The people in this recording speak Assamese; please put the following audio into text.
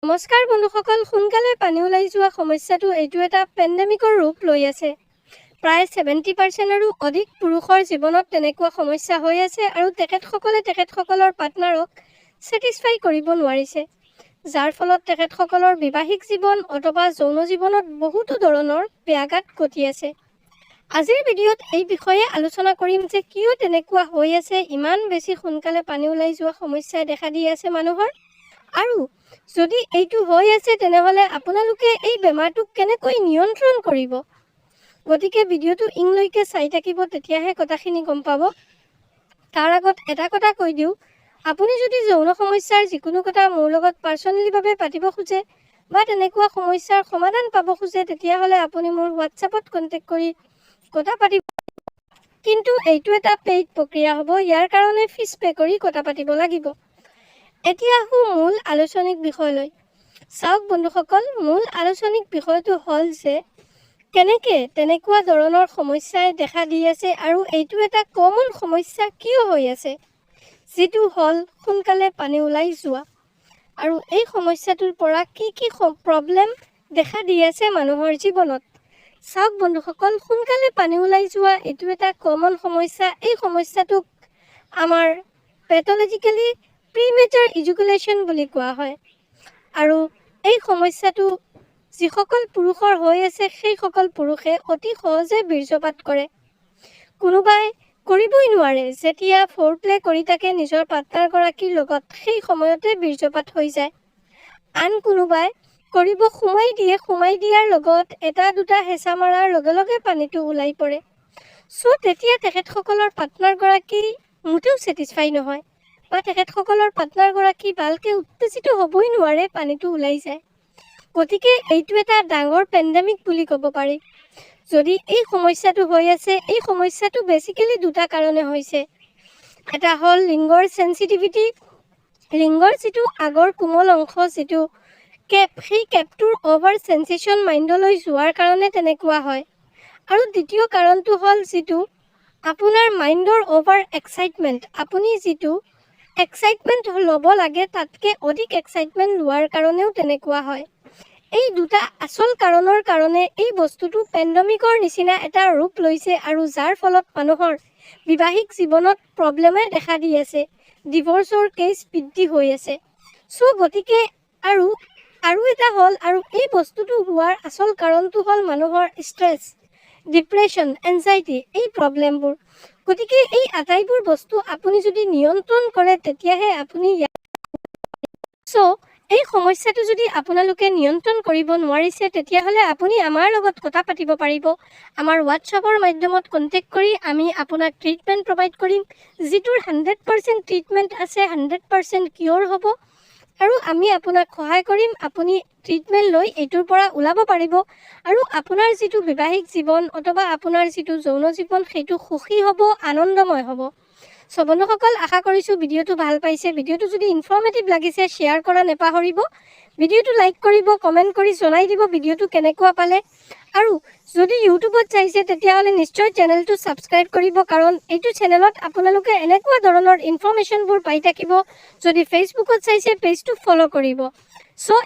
নমস্কাৰ বন্ধুসকল, সোনকালে পানী ওলাই যোৱা সমস্যাটো এইটো এটা পেণ্ডেমিকৰ ৰূপ লৈ আছে। প্ৰায় 70% আৰু অধিক পুৰুষৰ জীৱনত তেনেকুৱা সমস্যা হৈ আছে আৰু তেখেতসকলৰ পাৰ্টনাৰক ছেটিছফাই কৰিব নোৱাৰিছে, যাৰ ফলত তেখেতসকলৰ বিবাহিক জীৱন অথবা যৌন জীৱনত বহুতো ধৰণৰ ব্যাঘাত ঘটি আছে। আজিৰ ভিডিঅ'ত এই বিষয়ে আলোচনা কৰিম যে কিয় তেনেকুৱা হৈ আছে, ইমান বেছি সোনকালে পানী ওলাই যোৱা সমস্যাই দেখা দি আছে মানুহৰ, আৰু যদি এইটো হৈ আছে তেনেহ'লে আপোনালোকে এই বেমাৰটোক কেনেকৈ নিয়ন্ত্ৰণ কৰিব। গতিকে ভিডিঅ'টো ইংলৈকে চাই থাকিব, তেতিয়াহে কথাখিনি গম পাব। তাৰ আগত এটা কথা কৈ দিওঁ, আপুনি যদি যৌন সমস্যাৰ যিকোনো কথা মোৰ লগত পাৰ্চনেলিভাৱে পাতিব খোজে বা তেনেকুৱা সমস্যাৰ সমাধান পাব খোজে, তেতিয়াহ'লে আপুনি মোৰ হোৱাটছআপত কণ্টেক্ট কৰি কথা পাতিব। কিন্তু এইটো এটা পেইড প্ৰক্ৰিয়া হ'ব, ইয়াৰ কাৰণে ফিজ পে' কৰি কথা পাতিব লাগিব। এতিয়া আহোঁ মূল আলোচনিক বিষয়লৈ। চাওক বন্ধুসকল, মূল আলোচনিক বিষয়টো হ'ল যে কেনেকৈ তেনেকুৱা ধৰণৰ সমস্যাই দেখা দি আছে আৰু এইটো এটা কমন সমস্যা কিয় হৈ আছে, যিটো হ'ল সোনকালে পানী ওলাই যোৱা। আৰু এই সমস্যাটোৰ পৰা কি প্ৰব্লেম দেখা দি আছে মানুহৰ জীৱনত। চাওক বন্ধুসকল, সোনকালে পানী ওলাই যোৱা এইটো এটা কমন সমস্যা। এই সমস্যাটোক আমাৰ পেথলজিকেলি প্ৰিমেচাৰ ইজুকুলেশ্যন বুলি কোৱা হয়। আৰু এই সমস্যাটো যিসকল পুৰুষৰ হৈ আছে, সেইসকল পুৰুষে অতি সহজে বীৰ্যপাত কৰে। কোনোবাই কৰিবই নোৱাৰে, যেতিয়া ফ'ৰপ্লে কৰি থাকে নিজৰ পাৰ্টনাৰগৰাকীৰ লগত, সেই সময়তে বীৰ্যপাত হৈ যায়। আন কোনোবাই কৰিব সোমাই দিয়াৰ লগত এটা দুটা হেঁচা মৰাৰ লগে লগে পানীটো ওলাই পৰে। চ' তেতিয়া তেখেতসকলৰ পাৰ্টনাৰগৰাকী মোটেও ছেটিছফাই নহয়, বা তেখেতসকলৰ পাৰ্টনাৰগৰাকী ভালকৈ উত্তেজিত হ'বই নোৱাৰে, পানীটো ওলাই যায়। গতিকে এইটো এটা ডাঙৰ পেণ্ডেমিক বুলি ক'ব পাৰি। যদি এই সমস্যাটো হৈ আছে, এই সমস্যাটো বেছিকেলি দুটা কাৰণে হৈছে। এটা হ'ল লিংগৰ চেঞ্চিটিভিটি, লিংগৰ যিটো আগৰ কোমল অংশ, যিটো কেপ, সেই কেপটোৰ অভাৰ চেঞ্চেশ্যন মাইণ্ডলৈ যোৱাৰ কাৰণে তেনেকুৱা হয়। আৰু দ্বিতীয় কাৰণটো হ'ল যিটো আপোনাৰ মাইণ্ডৰ অভাৰ এক্সাইটমেণ্ট, আপুনি যিটো এক্সাইটমেণ্ট ল'ব লাগে তাতকৈ অধিক এক্সাইটমেণ্ট লোৱাৰ কাৰণেও তেনেকুৱা হয়। এই দুটা আচল কাৰণৰ কাৰণে এই বস্তুটো পেণ্ডেমিকৰ নিচিনা এটা ৰূপ লৈছে, আৰু যাৰ ফলত মানুহৰ বিবাহিক জীৱনত প্ৰব্লেমে দেখা দি আছে, ডিভৰ্চৰ কেছ বৃদ্ধি হৈ আছে। চ' গতিকে আৰু এটা হ'ল, আৰু এই বস্তুটো হোৱাৰ আচল কাৰণটো হ'ল মানুহৰ ষ্ট্ৰেছ, ডিপ্ৰেশ্যন, এনজাইটি, এই প্ৰব্লেমবোৰ। গতিকে এই আটাইবোৰ বস্তু আপুনি যদি নিয়ন্ত্ৰণ কৰে, তেতিয়াহে আপুনি চ' এই সমস্যাটো যদি আপোনালোকে নিয়ন্ত্ৰণ কৰিব নোৱাৰিছে, তেতিয়াহ'লে আপুনি আমাৰ লগত কথা পাতিব পাৰিব। আমাৰ হোৱাটছআপৰ মাধ্যমত কণ্টেক্ট কৰি আমি আপোনাক ট্ৰিটমেণ্ট প্ৰভাইড কৰিম, যিটোৰ 100% ট্ৰিটমেণ্ট আছে, 100% কিয়ৰ হ'ব, আৰু আমি আপোনাক সহায় কৰিম। আপুনি ট্ৰিটমেণ্ট লৈ এইটোৰ পৰা ওলাব পাৰিব, আৰু আপোনাৰ যিটো বিবাহিক জীৱন অথবা আপোনাৰ যিটো যৌন জীৱন, সেইটো সুখী হ'ব, আনন্দময় হ'ব। চ' বন্ধুসকল, আশা কৰিছোঁ ভিডিঅ'টো ভাল পাইছে। ভিডিঅ'টো যদি ইনফৰ্মেটিভ লাগিছে, শ্বেয়াৰ কৰা নেপাহৰিব। ভিডিঅ'টো লাইক কৰিব, কমেণ্ট কৰি জনাই দিব ভিডিঅ'টো কেনেকুৱা পালে। আৰু যদি ইউটিউবত চাইছে, তেতিয়াহ'লে নিশ্চয় চেনেলটো ছাবস্ক্ৰাইব কৰিব, কাৰণ এইটো চেনেলত আপোনালোকে এনেকুৱা ধৰণৰ ইনফৰ্মেশ্যনবোৰ পাই থাকিব। যদি ফেচবুকত চাইছে, পেজটো ফ'ল' কৰিব। চ'